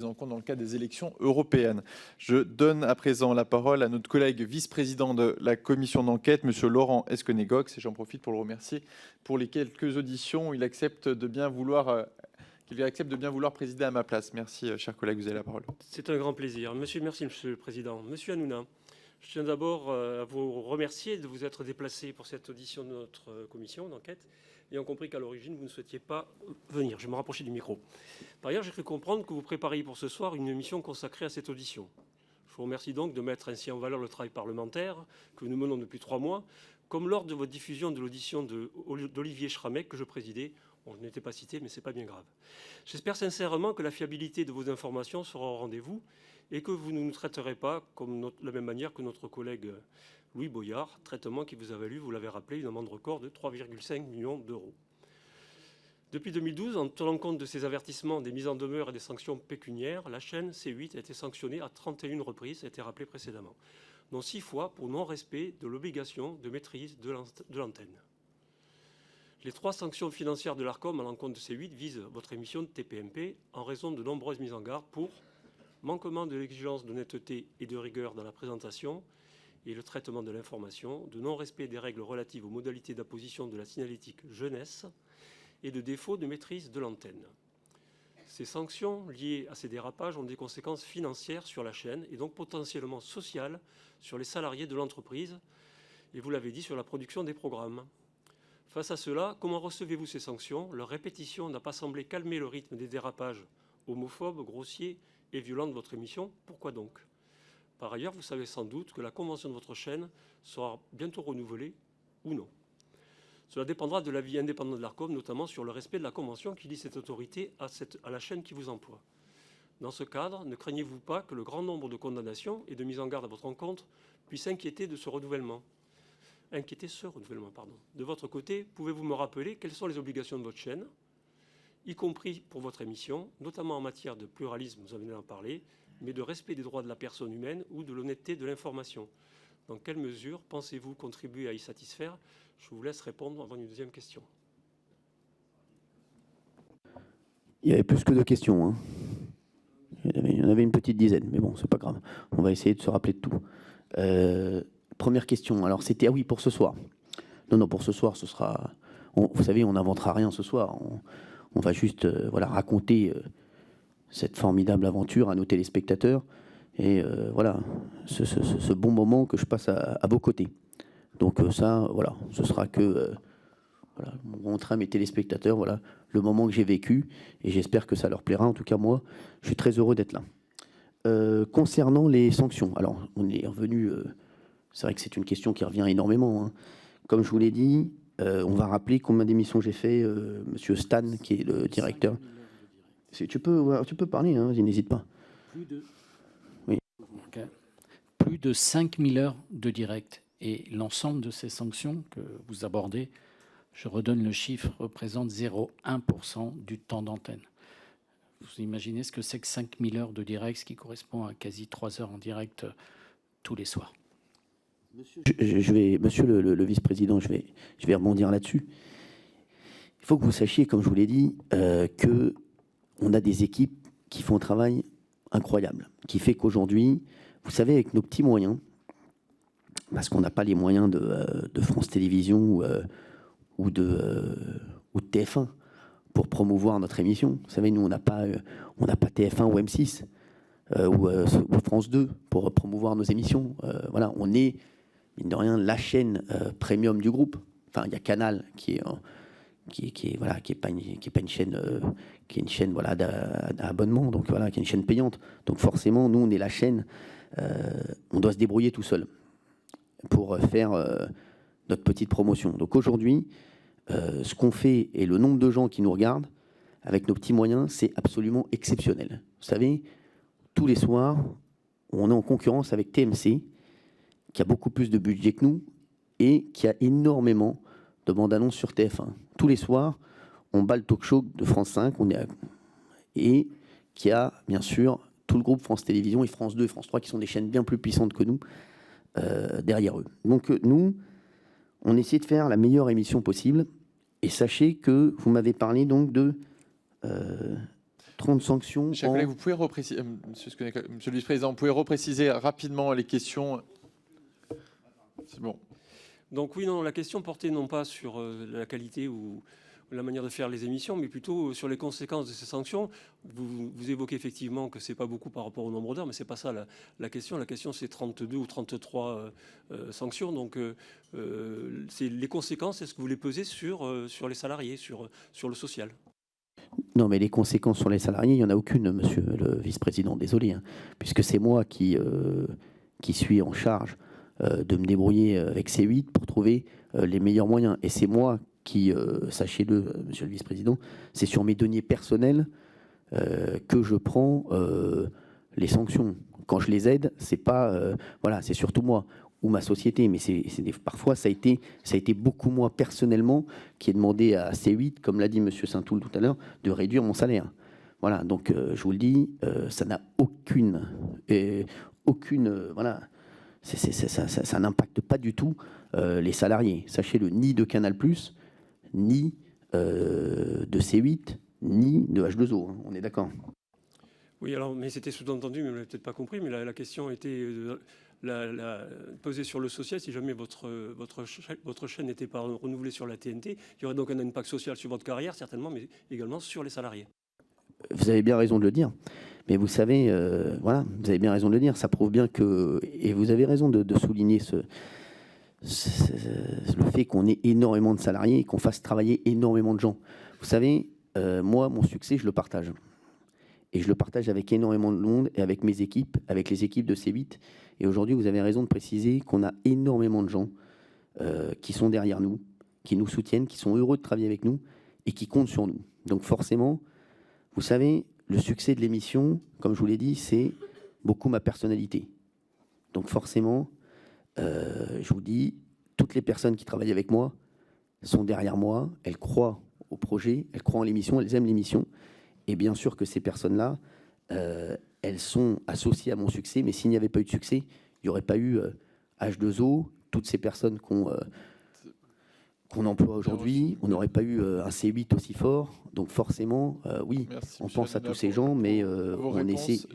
en compte dans le cadre des élections européennes. Je donne à présent la parole à notre collègue vice-président de la commission d'enquête, M. Laurent Esquenet-Gox, et j'en profite pour le remercier pour les quelques auditions où il accepte de bien vouloir présider à ma place. Merci, cher collègue, vous avez la parole. C'est un grand plaisir. Merci, Monsieur le Président. Monsieur Hanouna, je tiens d'abord à vous remercier de vous être déplacé pour cette audition de notre commission d'enquête, ayant compris qu'à l'origine, vous ne souhaitiez pas venir. Je vais me rapprocher du micro. Par ailleurs, j'ai cru comprendre que vous prépariez pour ce soir une émission consacrée à cette audition. Je vous remercie donc de mettre ainsi en valeur le travail parlementaire que nous menons depuis 3 mois, comme lors de votre diffusion de l'audition d'Olivier Schrammeck que je présidais. Bon, je n'étais pas cité, mais ce n'est pas bien grave. J'espère sincèrement que la fiabilité de vos informations sera au rendez-vous et que vous ne nous traiterez pas de la même manière que notre collègue Louis Boyard, traitement qui vous a valu, vous l'avez rappelé, une amende record de 3,5 millions d'euros. Depuis 2012, en tenant compte de ces avertissements, des mises en demeure et des sanctions pécuniaires, la chaîne C8 a été sanctionnée à 31 reprises, ça a été rappelé précédemment, dont 6 fois pour non-respect de l'obligation de maîtrise de l'antenne. Les 3 sanctions financières de l'Arcom à l'encontre de C8 visent votre émission de TPMP en raison de nombreuses mises en garde pour manquement de l'exigence d'honnêteté et de rigueur dans la présentation et le traitement de l'information, de non-respect des règles relatives aux modalités d'apposition de la signalétique jeunesse et de défaut de maîtrise de l'antenne. Ces sanctions liées à ces dérapages ont des conséquences financières sur la chaîne et donc potentiellement sociales sur les salariés de l'entreprise et, vous l'avez dit, sur la production des programmes. Face à cela, comment recevez-vous ces sanctions? Leur répétition n'a pas semblé calmer le rythme des dérapages homophobes, grossiers et violents de votre émission. Pourquoi donc? Par ailleurs, vous savez sans doute que la convention de votre chaîne sera bientôt renouvelée ou non. Cela dépendra de l'avis indépendant de l'Arcom, notamment sur le respect de la convention qui lie cette autorité à la chaîne qui vous emploie. Dans ce cadre, ne craignez-vous pas que le grand nombre de condamnations et de mises en garde à votre encontre puisse inquiéter ce renouvellement? De votre côté, pouvez-vous me rappeler quelles sont les obligations de votre chaîne, y compris pour votre émission, notamment en matière de pluralisme, vous en venez d'en parler, mais de respect des droits de la personne humaine ou de l'honnêteté de l'information? Dans quelle mesure pensez-vous contribuer à y satisfaire? Je vous laisse répondre avant une deuxième question. Il y avait plus que 2 questions, hein. Il y en avait une petite dizaine, mais bon, c'est pas grave. On va essayer de se rappeler de tout. Première question, alors c'était, ah oui, pour ce soir. Non, pour ce soir, ce sera... vous savez, on n'inventera rien ce soir. On va juste voilà, raconter cette formidable aventure à nos téléspectateurs et voilà, ce bon moment que je passe à vos côtés. Donc ça, voilà, ce sera que voilà, montrer à mes téléspectateurs voilà, le moment que j'ai vécu et j'espère que ça leur plaira. En tout cas, moi, je suis très heureux d'être là. Concernant les sanctions, alors on est revenu, c'est vrai que c'est une question qui revient énormément, hein. Comme je vous l'ai dit, on va rappeler combien d'émissions j'ai fait, Monsieur Stan, qui est le directeur. Tu peux parler, hein, n'hésite pas. Plus de 5000 heures de direct. Et l'ensemble de ces sanctions que vous abordez, je redonne le chiffre, représente 0,1% du temps d'antenne. Vous imaginez ce que c'est que 5000 heures de direct, ce qui correspond à quasi 3 heures en direct tous les soirs. Monsieur le vice-président, je vais rebondir là-dessus. Il faut que vous sachiez, comme je vous l'ai dit, qu'on a des équipes qui font un travail incroyable, qui fait qu'aujourd'hui, vous savez, avec nos petits moyens, parce qu'on n'a pas les moyens de France Télévisions ou de TF1 pour promouvoir notre émission. Vous savez, nous, on n'a pas TF1 ou M6 ou France 2 pour promouvoir nos émissions. Voilà, on est, mine de rien, la chaîne premium du groupe. Enfin, il y a Canal qui est pas une chaîne qui est une chaîne voilà d'abonnement, donc voilà, qui est une chaîne payante. Donc forcément, nous, on est la chaîne. On doit se débrouiller tout seul pour faire notre petite promotion. Donc aujourd'hui, ce qu'on fait et le nombre de gens qui nous regardent avec nos petits moyens, c'est absolument exceptionnel. Vous savez, tous les soirs, on est en concurrence avec TMC, qui a beaucoup plus de budget que nous et qui a énormément de bandes-annonces sur TF1. Tous les soirs, on bat le talk-show de France 5, et qui a, bien sûr, tout le groupe France Télévisions et France 2 et France 3, qui sont des chaînes bien plus puissantes que nous, derrière eux. Donc nous, on essaie de faire la meilleure émission possible. Et sachez que vous m'avez parlé donc de 30 sanctions. Chers collègues, vous pouvez repréciser, monsieur le vice-président, vous pouvez repréciser rapidement les questions. C'est bon. Donc oui, non, la question portait non pas sur la qualité ou la manière de faire les émissions, mais plutôt sur les conséquences de ces sanctions. Vous évoquez effectivement que ce n'est pas beaucoup par rapport au nombre d'heures, mais ce n'est pas ça la question. La question, c'est 32 ou 33 sanctions. Donc, c'est les conséquences, est-ce que vous les pesez sur les salariés, sur le social? Non, mais les conséquences sur les salariés, il n'y en a aucune, monsieur le vice-président, désolé, hein, puisque c'est moi qui suis en charge de me débrouiller avec C8 pour trouver les meilleurs moyens. Et c'est moi qui, sachez-le, monsieur le vice-président, c'est sur mes deniers personnels que je prends les sanctions. Quand je les aide, c'est pas, voilà, c'est surtout moi ou ma société, mais parfois ça a été beaucoup moi personnellement qui ai demandé à C8, comme l'a dit monsieur Saint-Toul tout à l'heure, de réduire mon salaire. Voilà, donc je vous le dis, ça n'a aucune, voilà, ça n'impacte pas du tout les salariés. Sachez-le, ni de Canal+, ni de C8, ni de H2O. Hein, on est d'accord. Oui, alors, mais c'était sous-entendu, mais vous ne l'avez peut-être pas compris, mais la question était posée sur le social. Si jamais votre chaîne n'était pas renouvelée sur la TNT, il y aurait donc un impact social sur votre carrière, certainement, mais également sur les salariés. Vous avez bien raison de le dire. Mais vous savez, voilà, vous avez bien raison de le dire. Ça prouve bien que... Et vous avez raison de souligner le fait qu'on ait énormément de salariés et qu'on fasse travailler énormément de gens. Vous savez, moi, mon succès, je le partage. Et je le partage avec énormément de monde et avec mes équipes, avec les équipes de C8. Et aujourd'hui, vous avez raison de préciser qu'on a énormément de gens qui sont derrière nous, qui nous soutiennent, qui sont heureux de travailler avec nous et qui comptent sur nous. Donc forcément, vous savez, le succès de l'émission, comme je vous l'ai dit, c'est beaucoup ma personnalité. Donc forcément, je vous dis, toutes les personnes qui travaillent avec moi sont derrière moi, elles croient au projet, elles croient en l'émission, elles aiment l'émission. Et bien sûr que ces personnes-là, elles sont associées à mon succès, mais s'il n'y avait pas eu de succès, il n'y aurait pas eu H2O, toutes ces personnes qu'on emploie aujourd'hui, on n'aurait pas eu un C8 aussi fort. Donc forcément, oui, Merci, on monsieur pense à Hanouna, tous ces gens, mais vos on réponses. essaie...